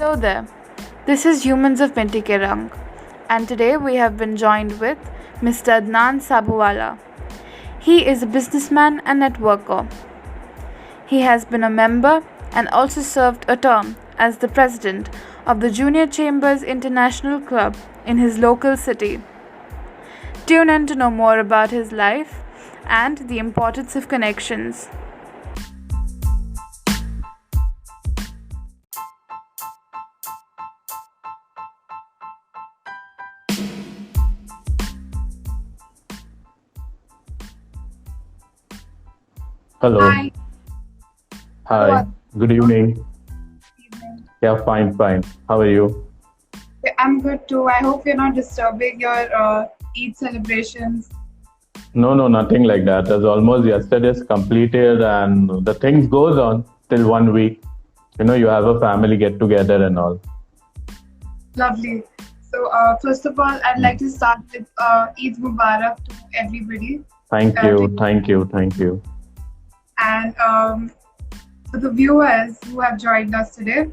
Hello there. This is Humans of Mintikerang, and today we have been joined with Mr. Adnan Sabuwala. He is a businessman and networker. He has been a member and also served a term as the president of the Junior Chambers International Club in his local city. Tune in to know more about his life and the importance of connections. Hello. Hi, how Hi. are Good evening. you doing? Yeah, fine, fine. How are you? I'm good too. I hope you're not disturbing your Eid celebrations. No, no, nothing like that. As almost yesterday's completed and the things goes on till 1 week. You have a family get together and all. Lovely. So, first of all, I'd like Mm. to start with Eid Mubarak to everybody. Thank To, you, thank you, thank you. and for the viewers who have joined us today,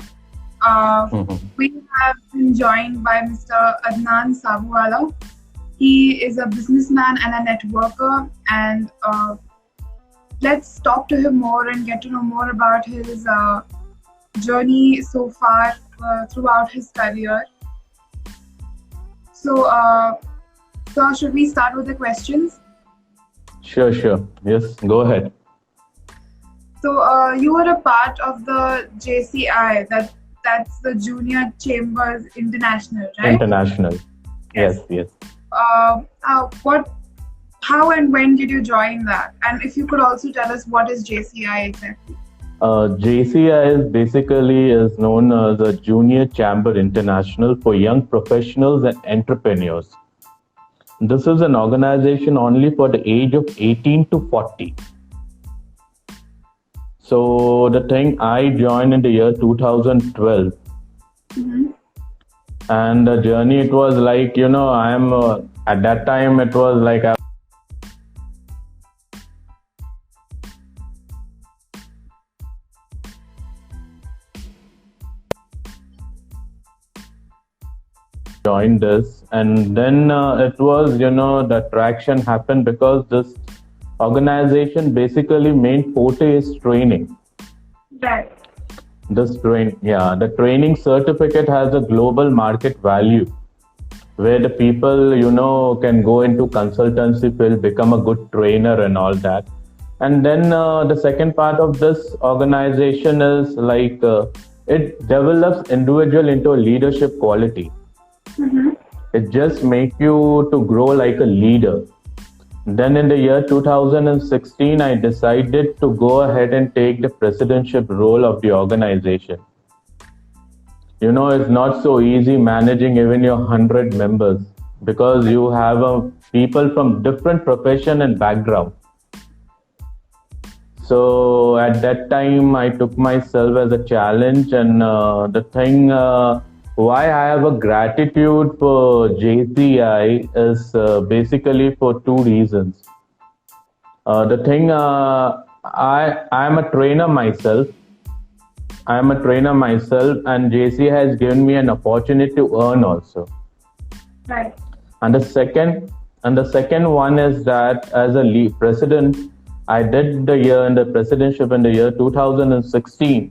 Mhm. we have been joined by Mr. Adnan Sabuwala. He is a businessman and a networker, and let's talk to him more and get to know more about his journey so far throughout his career. So, sir, should we start with the questions? Sure, sure. Yes, go ahead. So, you were a part of the JCI, that's the Junior Chambers International, right? International. Yes. Yes, yes. What, how, and when did you join that? And if you could also tell us what is JCI exactly? JCI is basically is known as a Junior Chamber International for young professionals and entrepreneurs. This is an organization only for the age of 18 to 40. So the thing I joined in the year 2012, Mm-hmm. and the journey it was like I'm at that time it was like I joined this, and then it was the attraction happened because this organization basically main forte is training. Right. The training certificate has a global market value where the people can go into consultancy field, become a good trainer and all that. And then the second part of this organization is like it develops individual into a leadership quality. Mm-hmm. It just make you to grow like a leader. Then in the year 2016, I decided to go ahead and take the presidentship role of the organization. It's not so easy managing even your 100 members because you have people from different profession and background. So at that time, I took myself as a challenge, and the thing why I have a gratitude for JCI is basically for two reasons. The thing I am a trainer myself. I am a trainer myself, and JC has given me an opportunity to earn also. Right. And the second one is that as a president, I did the year in the presidentship in the year 2016.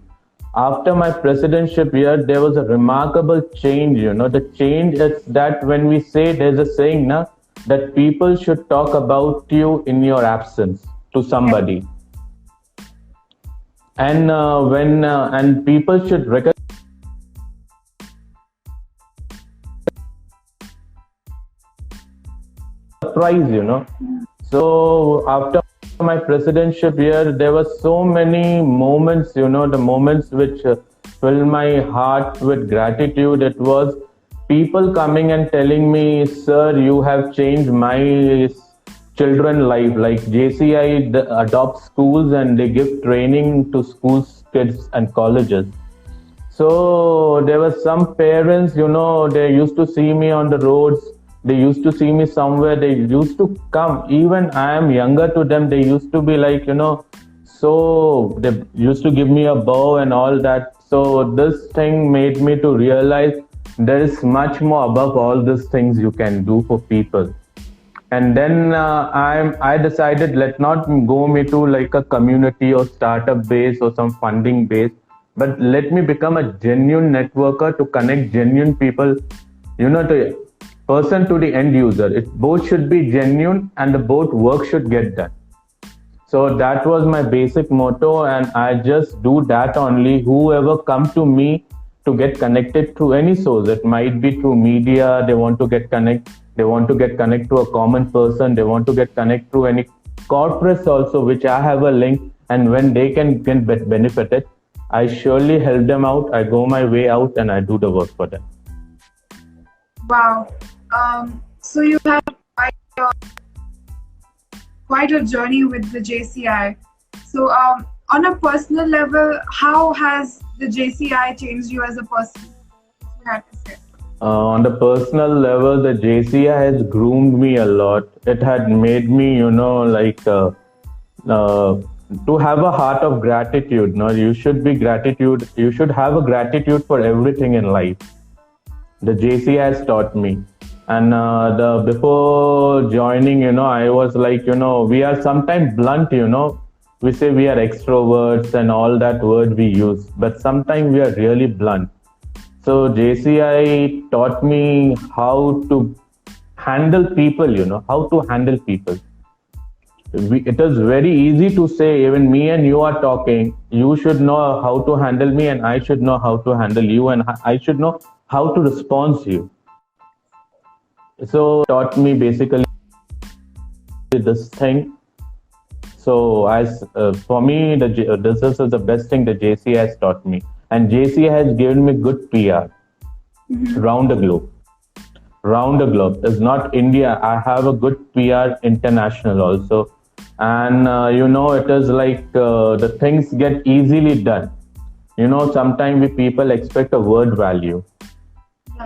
After my presidentship year, there was a remarkable change. The change is that when we say there's a saying, na, that people should talk about you in your absence to somebody, and when and people should recognize surprise. So after my presidentship year, there were so many moments, the moments which filled my heart with gratitude. It was people coming and telling me, "Sir, you have changed my children life." Like JCI adopts schools and they give training to schools, kids and colleges. So there were some parents, they used to see me on the roads. They used to see me somewhere. They used to come. Even I am younger to them. They used to be like, so they used to give me a bow and all that. So this thing made me to realize there is much more above all these things you can do for people. And then I decided, let not go me to like a community or startup base or some funding base, but let me become a genuine networker to connect genuine people, the person to the end user. It both should be genuine and the both work should get done. So that was my basic motto, and I just do that only. Whoever come to me to get connected through any source, it might be through media, they want to get connect to a common person, they want to get connect through any corporates also, which I have a link, and when they can benefit it, I surely help them out. I go my way out and I do the work for them. Wow. So you have quite a journey with the JCI. So on a personal level, how has the JCI changed you as a person? If you had to say. On the personal level, the JCI has groomed me a lot. It had made me, to have a heart of gratitude. You should be gratitude. You should have a gratitude for everything in life. The JCI has taught me. And before joining, I was like, we are sometimes blunt, we say we are extroverts and all that word we use, but sometimes we are really blunt. So JCI taught me how to handle people, how to handle people. It is very easy to say, even me and you are talking, you should know how to handle me and I should know how to handle you, and I should know how to respond to you. So taught me basically this thing. So for me, this is the best thing the JCI has taught me. And JCI has given me good PR round the globe. Round the globe. It's not India. I have a good PR international also. And, it is like the things get easily done. Sometimes people expect a word value.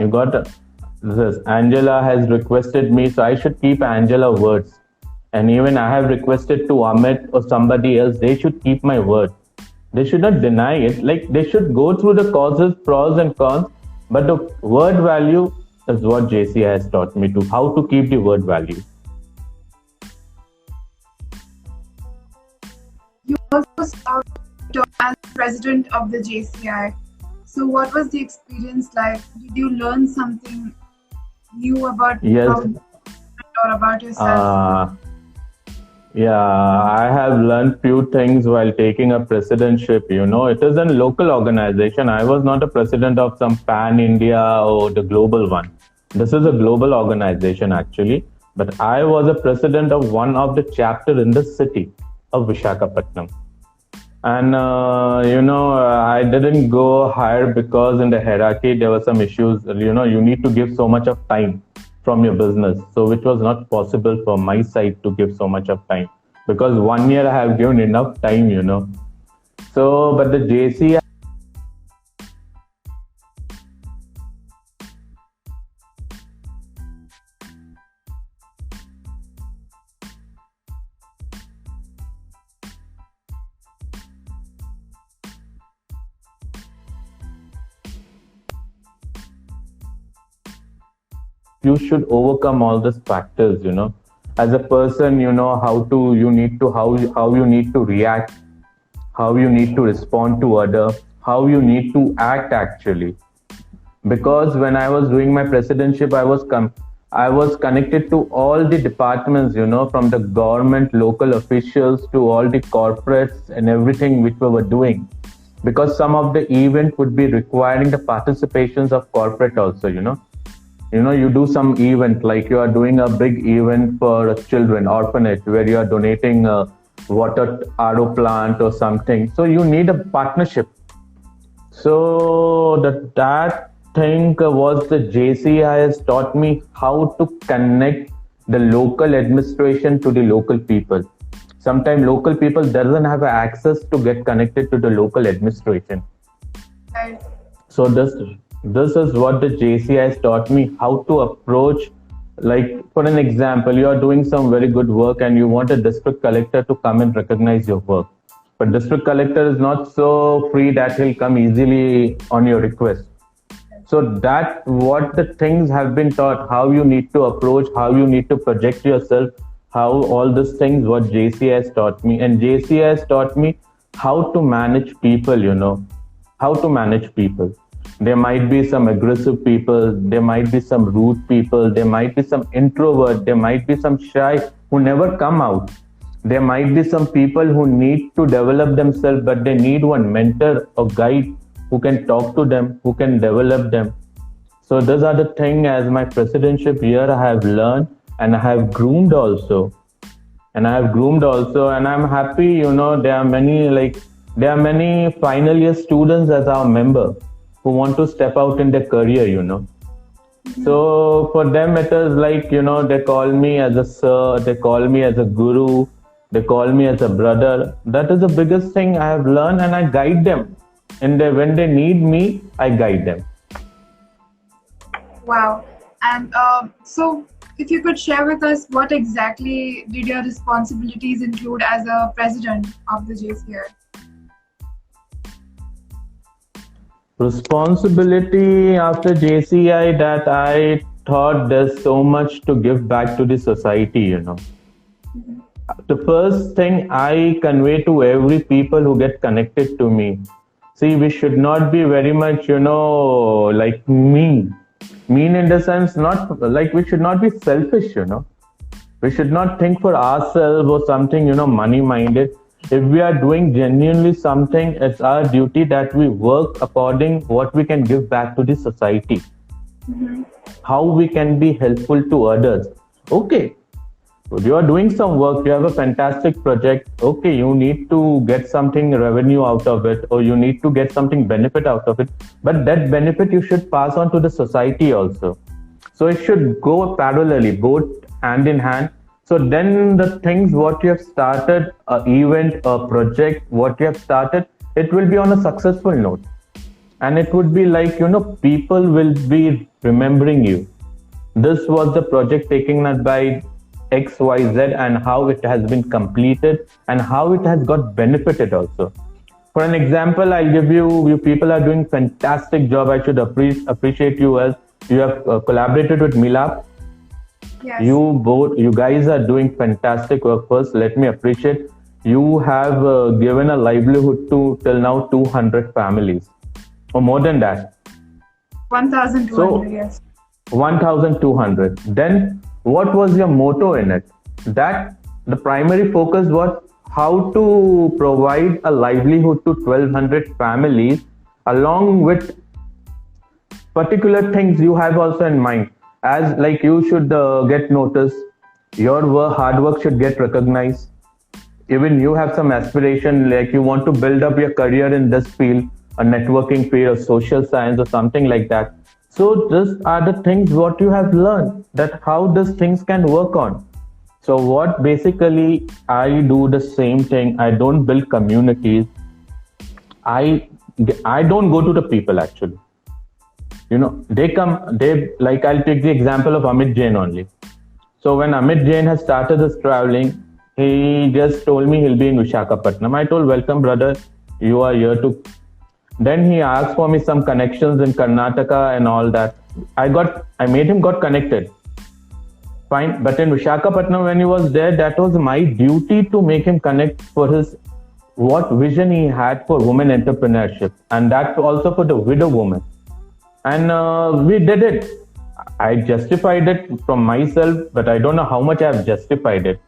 You got this. Angela has requested me, so I should keep Angela words. And even I have requested to Amit or somebody else, they should keep my word. They should not deny it. Like, they should go through the causes, pros and cons, but the word value is what JCI has taught me, to how to keep the word value. You also served as president of the JCI. So what was the experience like? Did you learn something new about or about yourself? I have learned few things while taking a presidentship. It is a local organization. I was not a president of some pan India or the global one. This is a global organization actually, but I was a president of one of the chapter in the city of Visakhapatnam. And, I didn't go higher because in the hierarchy, there were some issues. You need to give so much of time from your business. So which was not possible for my side to give so much of time, because 1 year I have given enough time, So, but the JCI, you should overcome all these factors, as a person, how you need to react, how you need to respond to other, how you need to act actually. Because when I was doing my presidentship, I was connected to all the departments, from the government, local officials to all the corporates and everything which we were doing. Because some of the event would be requiring the participations of corporate also, you do some event, like you are doing a big event for children, orphanage, where you are donating a water RO plant or something. So you need a partnership. So that thing was the JCI has taught me how to connect the local administration to the local people. Sometimes local people doesn't have access to get connected to the local administration. Right. So this is what the JCI has taught me, how to approach. Like, for an example, you are doing some very good work and you want a district collector to come and recognize your work. But district collector is not so free that he'll come easily on your request. So that what the things have been taught, how you need to approach, how you need to project yourself, how all these things what JC has taught me. And JC has taught me how to manage people, how to manage people. There might be some aggressive people, there might be some rude people, there might be some introvert, there might be some shy who never come out. There might be some people who need to develop themselves, but they need one mentor or guide who can talk to them, who can develop them. So those are the thing as my presidentship year I have learned, and I have groomed also. And I'm happy, there are many final year students as our member who want to step out in their career. So for them it is like, they call me as a sir, they call me as a guru, they call me as a brother. That is the biggest thing I have learned, and I guide them. And when they need me, I guide them. Wow. And so, if you could share with us what exactly did your responsibilities include as a president of the JCI? Responsibility after JCI that I thought there's so much to give back to the society. The first thing I convey to every people who get connected to me, see, we should not be very much, like mean in the sense, not like we should not be selfish. We should not think for ourselves or something, money minded. If we are doing genuinely something, it's our duty that we work according what we can give back to the society, how we can be helpful to others. Okay, you are doing some work, you have a fantastic project. Okay, you need to get something revenue out of it, or you need to get something benefit out of it. But that benefit you should pass on to the society also. So it should go parallelly, both hand in hand. So then the things what you have started, an event, a project, what you have started, it will be on a successful note. And it would be like, people will be remembering you. This was the project taken up by XYZ and how it has been completed and how it has got benefited also. For an example, I'll give you people are doing fantastic job. I should appreciate you as you have collaborated with Milap. Yes. You guys are doing fantastic work. First, let me appreciate. You have given a livelihood to till now 200 families, or more than that. 1,200, yes. 1,200. Then, what was your motto in it? That the primary focus was how to provide a livelihood to 1,200 families, along with particular things you have also in mind. As like you should get noticed, your hard work should get recognized. Even you have some aspiration, like you want to build up your career in this field, a networking field or social science or something like that. So these are the things what you have learned, that how these things can work on. So what basically I do the same thing. I don't build communities. I don't go to the people actually. They come, like I'll take the example of Amit Jain only. So when Amit Jain has started his traveling, he just told me he'll be in Visakhapatnam. I told, welcome brother, you are here to. Then he asked for me some connections in Karnataka and all that. I made him got connected. Fine. But in Visakhapatnam, when he was there, that was my duty to make him connect for his what vision he had for women entrepreneurship, and that also for the widow woman. And we did it. I justified it from myself, but I don't know how much I have justified it.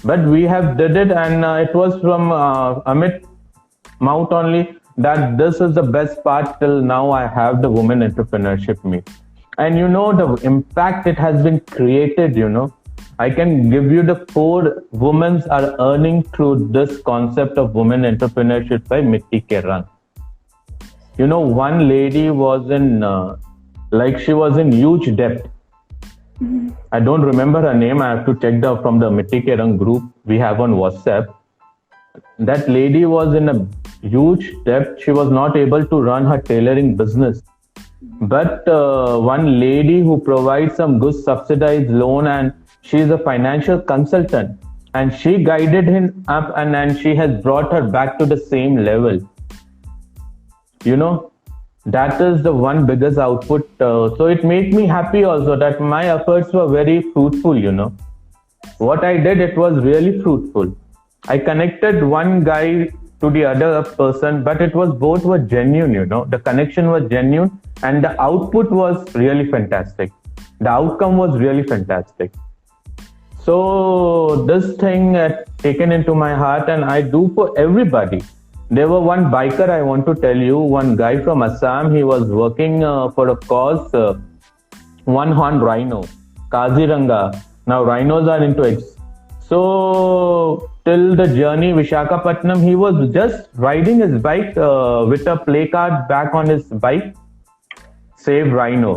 But we have did it, and it was from Amit mouth only that this is the best part till now. I have the women entrepreneurship meet, and the impact it has been created. I can give you the 4 women are earning through this concept of women entrepreneurship by Mitti Ke Rang. One lady was in, she was in huge debt. I don't remember her name. I have to check from the Mitti Ke Rang group we have on WhatsApp. That lady was in a huge debt. She was not able to run her tailoring business. But one lady who provides some good subsidized loan, and she is a financial consultant. and she guided him up, and she has brought her back to the same level. You know, that is the one biggest output. So it made me happy also that my efforts were very fruitful. What I did, it was really fruitful. I connected one guy to the other person, but it was both were genuine. The connection was genuine, and the output was really fantastic. The outcome was really fantastic. So this thing had taken into my heart, and I do for everybody. There were one biker, I want to tell you, one guy from Assam. He was working for a cause, one horn rhino, Kaziranga. Now rhinos are into it. So till the journey Vishakhapatnam, he was just riding his bike with a play card back on his bike, save rhino.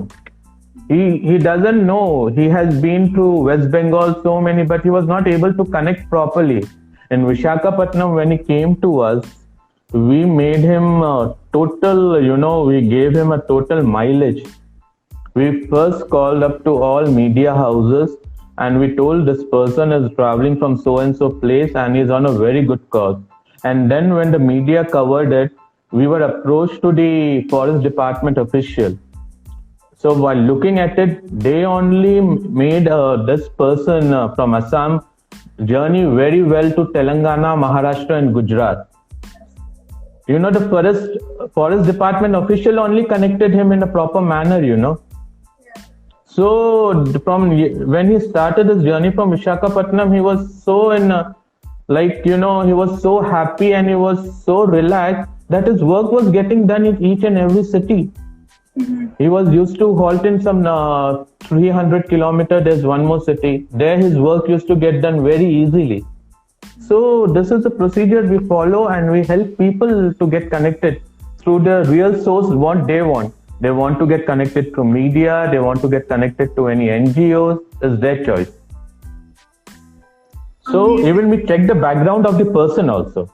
He doesn't know. He has been to West Bengal so many, but he was not able to connect properly. In Vishakhapatnam, when he came to us, we made him total, we gave him a total mileage. We first called up to all media houses, and we told this person is traveling from so and so place and he's on a very good cause. And then when the media covered it, we were approached to the forest department official. So while looking at it, they only made this person from Assam journey very well to Telangana, Maharashtra and Gujarat. The forest department official only connected him in a proper manner. So from when he started his journey from Vishakhapatnam, he was so he was so happy and he was so relaxed that his work was getting done in each and every city. He was used to halt in some 300 kilometers. There's one more city. There his work used to get done very easily. So this is the procedure we follow, and we help people to get connected through the real source, what they want. They want to get connected to media. They want to get connected to any NGOs. It's their choice. So even we check the background of the person also.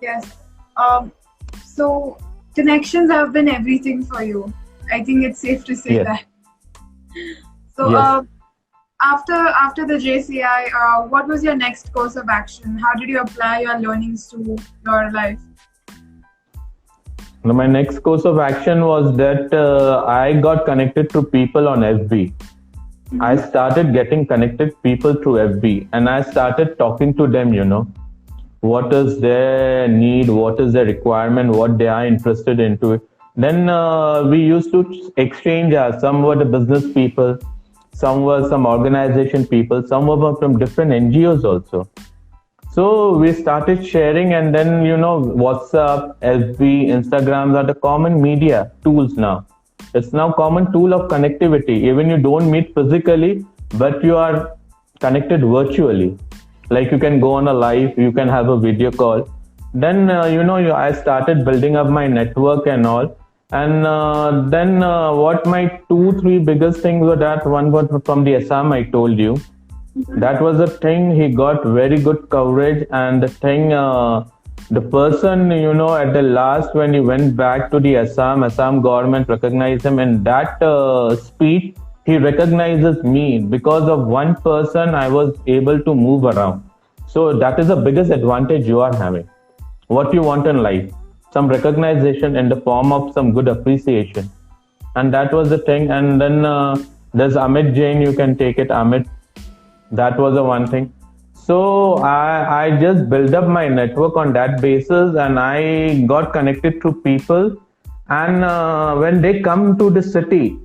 Yes. So connections have been everything for you. I think it's safe to say that. So Yes. after the JCI, what was your next course of action? How did you apply your learnings to your life? My next course of action was that I got connected to people on FB. I started getting connected people through FB, and I started talking to them, what is their need, what is their requirement, what they are interested into. Then we used to exchange. Some were the business people, some were some organization people, some were from different NGOs also. So we started sharing, and then WhatsApp, FB, Instagrams are the common media tools now. It's now common tool of connectivity. Even you don't meet physically, but you are connected virtually. Like you can go on a live, you can have a video call. Then I started building up my network and all. And then what my 2-3 biggest things were that one was from the Assam I told you. That was the thing. He got very good coverage, and the thing, the person, at the last when he went back to the Assam government recognized him. In that speech, he recognizes me. Because of one person, I was able to move around. So that is the biggest advantage you are having. What you want in life, some recognition in the form of some good appreciation, and that was the thing. And then there's Amit Jain. You can take it, Amit. That was the one thing. So I just built up my network on that basis, and I got connected to people. And when they come to the city,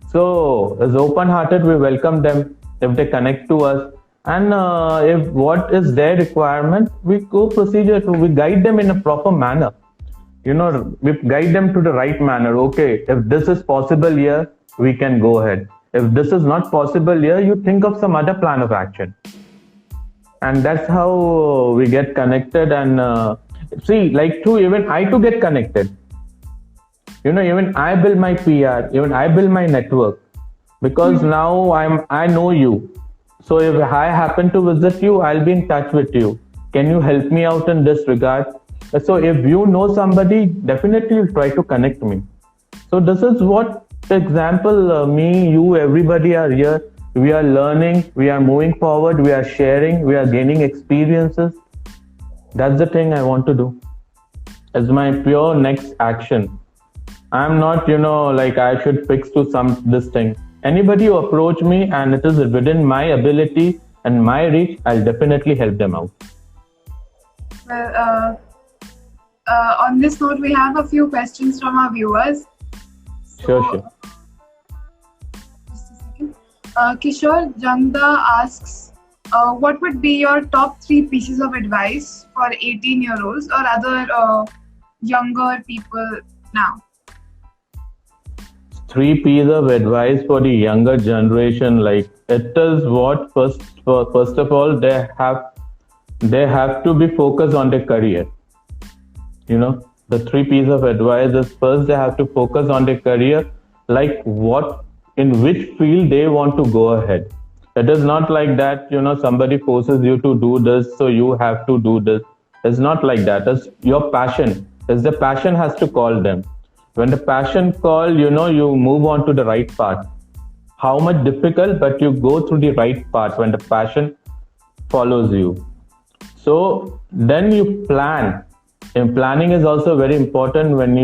so as open-hearted, we welcome them if they connect to us. And if what is their requirement, we we guide them in a proper manner. We guide them to the right manner. Okay, if this is possible here, we can go ahead. If this is not possible here, you think of some other plan of action. And that's how we get connected. And even I to get connected. Even I build my PR, even I build my network, because now I know you. So if I happen to visit you, I'll be in touch with you. Can you help me out in this regard? So if you know somebody, definitely you'll try to connect me. So this is what, for example, me, you, everybody are here we are learning, we are moving forward, we are sharing, we are gaining experiences. That's the thing I want to do. It's my pure next action. I'm not, like I should fix to some this thing. Anybody who approach me and it is within my ability and my reach, I'll definitely help them out. Well, on this note, we have a few questions from our viewers. Sure. Just a second. Kishore Jangda asks, what would be your top 3 pieces of advice for 18-year-olds or other younger people now? 3 pieces of advice for the younger generation, like it is what first of all they have to be focused on their career. The 3 pieces of advice is, first they have to focus on their career, like in which field they want to go ahead. It is not like that, somebody forces you to do this, so you have to do this. It's not like that. It's your passion. It's the passion has to call them. When the passion call, you move on to the right path. How much difficult, but you go through the right path when the passion follows you. So then you plan. And planning is also very important when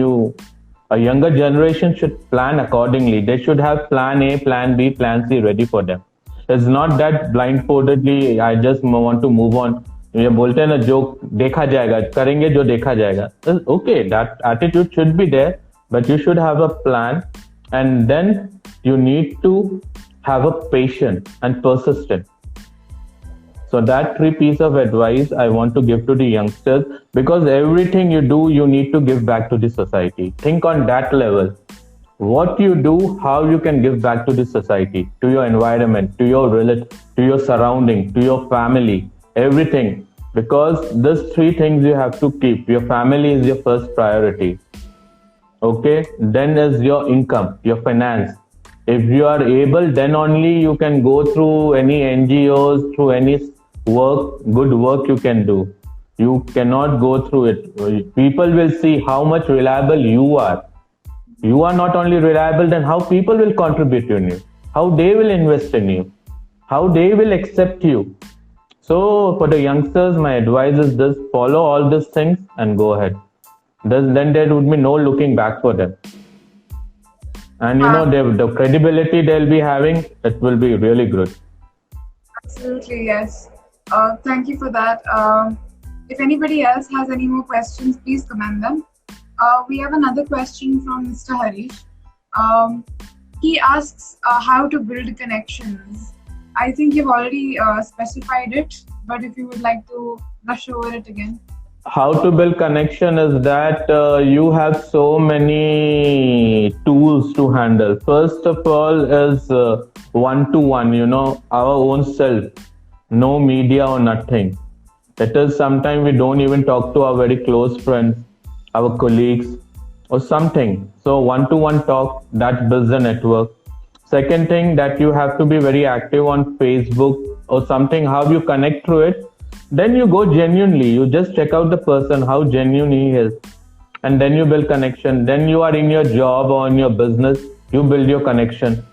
a younger generation should plan accordingly. They should have plan A, plan B, plan C ready for them. It's not that blindfoldedly, I just want to move on. ये बोलते हैं ना, जो देखा जाएगा, करेंगे जो देखा जाएगा. Okay, that attitude should be there, but you should have a plan, and then you need to have a patience and persistence. So that 3 pieces of advice I want to give to the youngsters, because everything you do, you need to give back to the society. Think on that level. What you do, how you can give back to the society, to your environment, to your relative, to your surrounding, to your family, everything. Because these 3 things you have to keep. Your family is your first priority. Okay? Then is your income, your finance. If you are able, then only you can go through any NGOs, through any good work you can do. You cannot go through it. People will see how much reliable you are. You are not only reliable, then how people will contribute to you, how they will invest in you, how they will accept you. So for the youngsters, my advice is this: follow all these things and go ahead. Then there would be no looking back for them. And the credibility they'll be having, it will be really good. Absolutely, yes. Thank you for that. If anybody else has any more questions, please comment them. We have another question from Mr. Harish. He asks how to build connections. I think you've already specified it, but if you would like to brush over it again. How to build connection is that you have so many tools to handle. First of all is one-to-one, our own self. No media or nothing. It is sometimes we don't even talk to our very close friends, our colleagues or something. So one-to-one talk, that builds a network. Second thing, that you have to be very active on Facebook or something, how you connect through it. Then you go genuinely, you just check out the person, how genuine he is. And then you build connection. Then you are in your job or in your business, you build your connection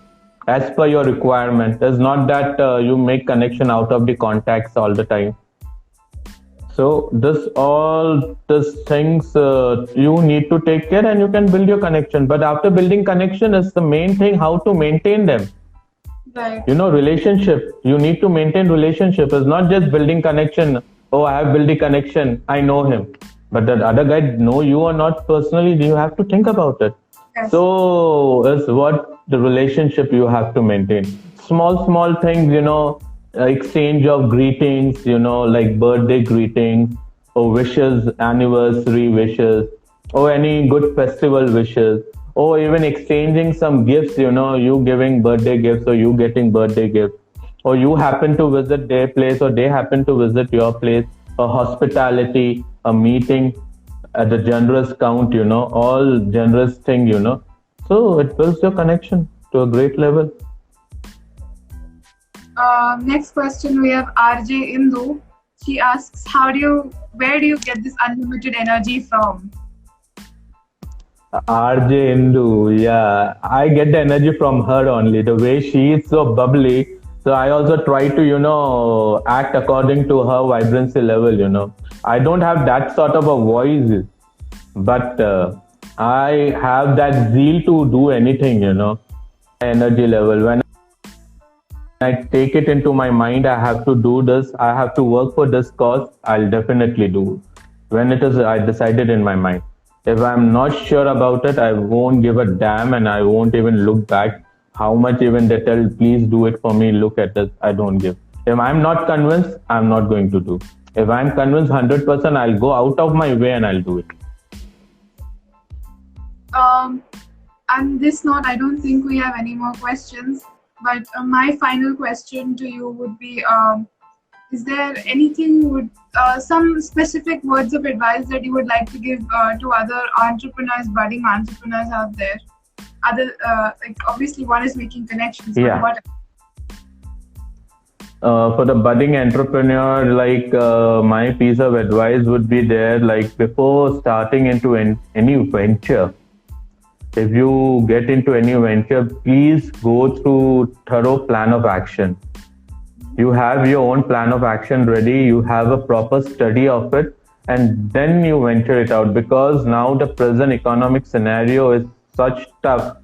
as per your requirement. It's not that you make connection out of the contacts all the time. So all these things you need to take care, and you can build your connection. But after building connection is the main thing, how to maintain them. Right. Relationship. You need to maintain relationship. It's not just building connection. Oh, I have built a connection, I know him. But the other guy know you or not personally, you have to think about it. Yes. So it's what the relationship you have to maintain. Small things, exchange of greetings, like birthday greetings or wishes, anniversary wishes, or any good festival wishes, or even exchanging some gifts, you giving birthday gifts or you getting birthday gifts, or you happen to visit their place or they happen to visit your place, a hospitality, a meeting at a generous count, all generous thing, So it builds your connection to a great level. Next question, we have RJ Indu. She asks, where do you get this unlimited energy from? RJ Indu, yeah, I get the energy from her only. The way she is so bubbly, So I also try to, act according to her vibrancy level. I don't have that sort of a voice, but I have that zeal to do anything. Energy level. When I take it into my mind, I have to do this, I have to work for this cause, I'll definitely do. When it is, I decided in my mind. If I'm not sure about it, I won't give a damn and I won't even look back. How much even they tell, please do it for me, look at this, I don't give. If I'm not convinced, I'm not going to do. If I'm convinced 100%, I'll go out of my way and I'll do it. On this note, I don't think we have any more questions. But my final question to you would be: is there anything some specific words of advice that you would like to give to other entrepreneurs, budding entrepreneurs out there? Like obviously, one is making connections. Yeah. But what? For the budding entrepreneur, like my piece of advice would be there, like before starting into any venture, if you get into any venture, please go through thorough plan of action. You have your own plan of action ready, you have a proper study of it, and then you venture it out, because now the present economic scenario is such tough.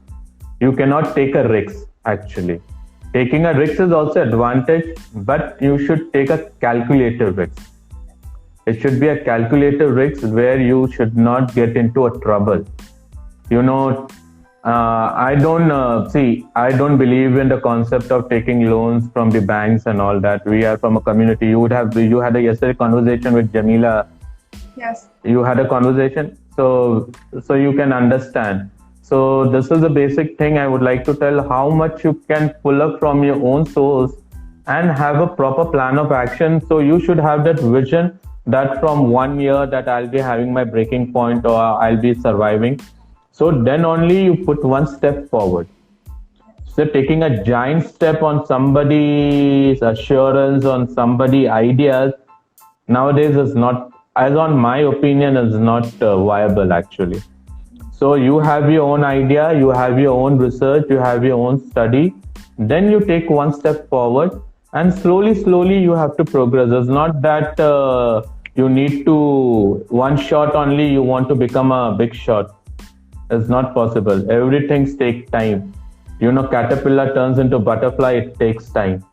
You cannot take a risk actually. Taking a risk is also advantage, but you should take a calculated risk. It should be a calculated risk where you should not get into a trouble. I don't believe in the concept of taking loans from the banks and all that. We are from a community. You had a yesterday conversation with Jamila. Yes. You had a conversation, so you can understand. So this is the basic thing I would like to tell: how much you can pull up from your own source and have a proper plan of action. So you should have that vision that from 1 year that I'll be having my breaking point or I'll be surviving. So then only you put one step forward. So taking a giant step on somebody's assurance, on somebody's ideas, nowadays is not, as on my opinion, is not viable actually. So you have your own idea, you have your own research, you have your own study. Then you take one step forward and slowly you have to progress. It's not that you need to, one shot only, you want to become a big shot. It's not possible. Everything takes time. Caterpillar turns into butterfly, it takes time.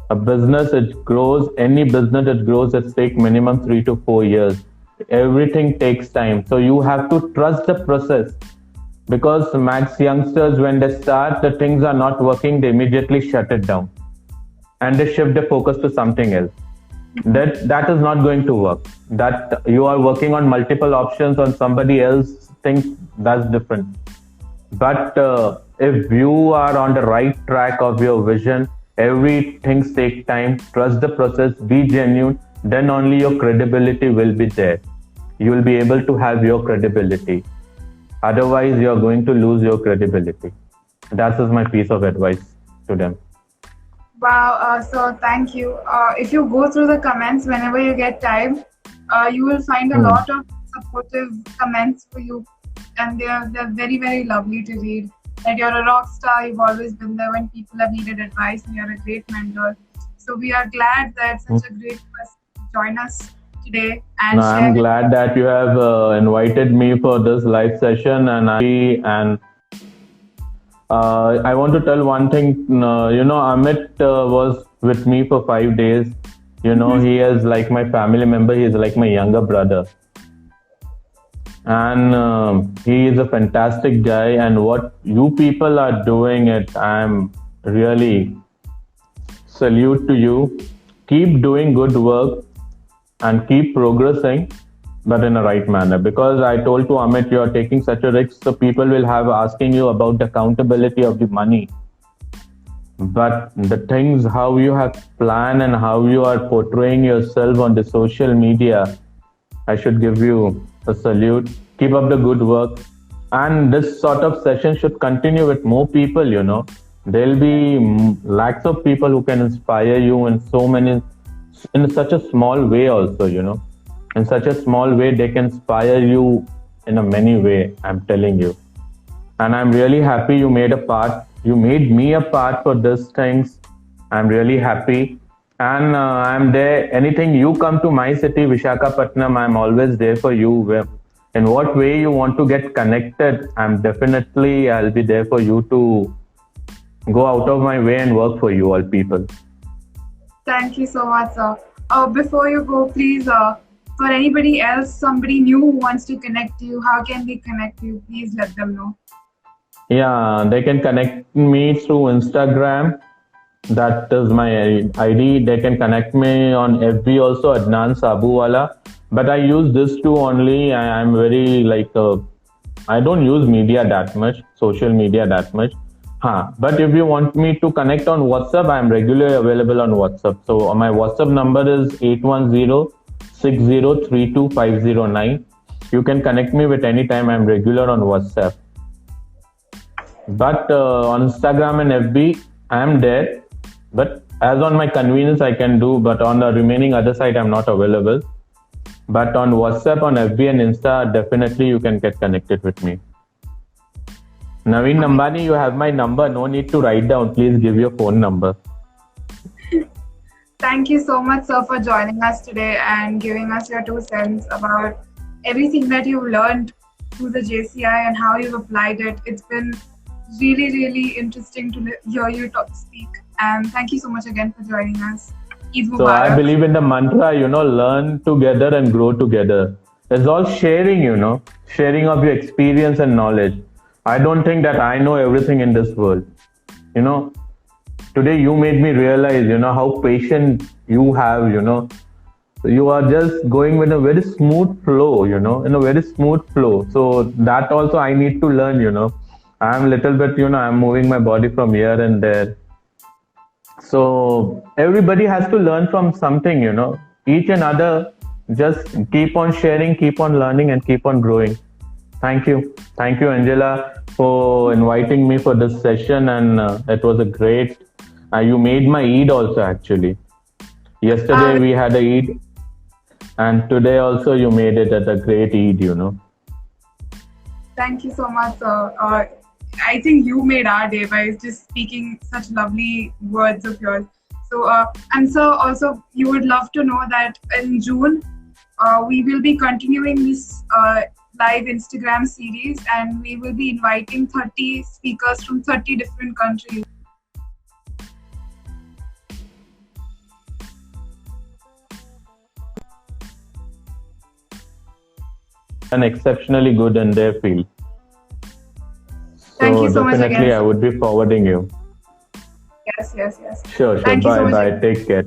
A business, it grows, any business it grows, it takes minimum 3 to 4 years. Everything takes time. So you have to trust the process, because max youngsters, when they start, the things are not working, they immediately shut it down and they shift the focus to something else. That is not going to work. That you are working on multiple options on somebody else thinks, that's different. But if you are on the right track of your vision, everything takes time, trust the process, be genuine, then only your credibility will be there. You will be able to have your credibility. Otherwise, you are going to lose your credibility. That is my piece of advice to them. Wow, so thank you. If you go through the comments whenever you get time, you will find a lot of supportive comments for you, and they're very, very lovely to read. That you're a rock star, you've always been there when people have needed advice, and you're a great mentor. So we are glad that such a great person joined us today. And I'm glad that you have invited me for this live session, and I want to tell one thing. Amit was with me for 5 days. He is like my family member. He is like my younger brother. And he is a fantastic guy. And what you people are doing I'm really salute to you. Keep doing good work and keep progressing, but in a right manner. Because I told to Amit, you are taking such a risk, so people will have asking you about the accountability of the money. But the things, how you have planned and how you are portraying yourself on the social media, I should give you a salute. Keep up the good work. And this sort of session should continue with more people, There'll be lakhs of people who can inspire you in such a small way also, In such a small way, they can inspire you in a many way, I'm telling you. And I'm really happy you made me a part for these things. I'm really happy. And I'm there. Anything you come to my city, Vishakhapatnam, I'm always there for you. In what way you want to get connected, I'll be there for you to go out of my way and work for you all people. Thank you so much, sir. Before you go, please, for anybody else, somebody new who wants to connect you, how can they connect you? Please let them know. Yeah, they can connect me through Instagram. That is my ID. They can connect me on FB also, Adnan Sabuwala. But I use this two only. I'm very I don't use media that much, social media that much. But if you want me to connect on WhatsApp, I'm regularly available on WhatsApp. So my WhatsApp number is 810-6032-509. You can connect me with any time. I'm regular on WhatsApp. But on Instagram and FB, I am there. But as on my convenience, I can do. But on the remaining other side, I'm not available. But on WhatsApp, on FB and Insta, definitely you can get connected with me. Naveen Nambani, you have my number. No need to write down. Please give your phone number. Thank you so much, sir, for joining us today and giving us your 2 cents about everything that you've learned through the JCI and how you've applied it. It's been really, really interesting to hear you speak. And thank you so much again for joining us. Eid Mubarak. So I believe in the mantra, learn together and grow together. It's all sharing, sharing of your experience and knowledge. I don't think that I know everything in this world. Today you made me realize, how patient you have, You are just going with a very smooth flow, in a very smooth flow. So that also I need to learn, I'm a little bit, I'm moving my body from here and there. So everybody has to learn from something, each and other. Just keep on sharing, keep on learning and keep on growing. Thank you, Angela, for inviting me for this session, and it was a great. You made my Eid also, actually. Yesterday we had a Eid, and today also you made it at a great Eid. Thank you so much, sir. I think you made our day by just speaking such lovely words of yours. So, and sir, also you would love to know that in June we will be continuing this live Instagram series, and we will be inviting 30 speakers from 30 different countries. And exceptionally good in their field. Thank you so much again. Definitely, I would be forwarding you. Yes. Sure. Thank you so much. Bye. Take care.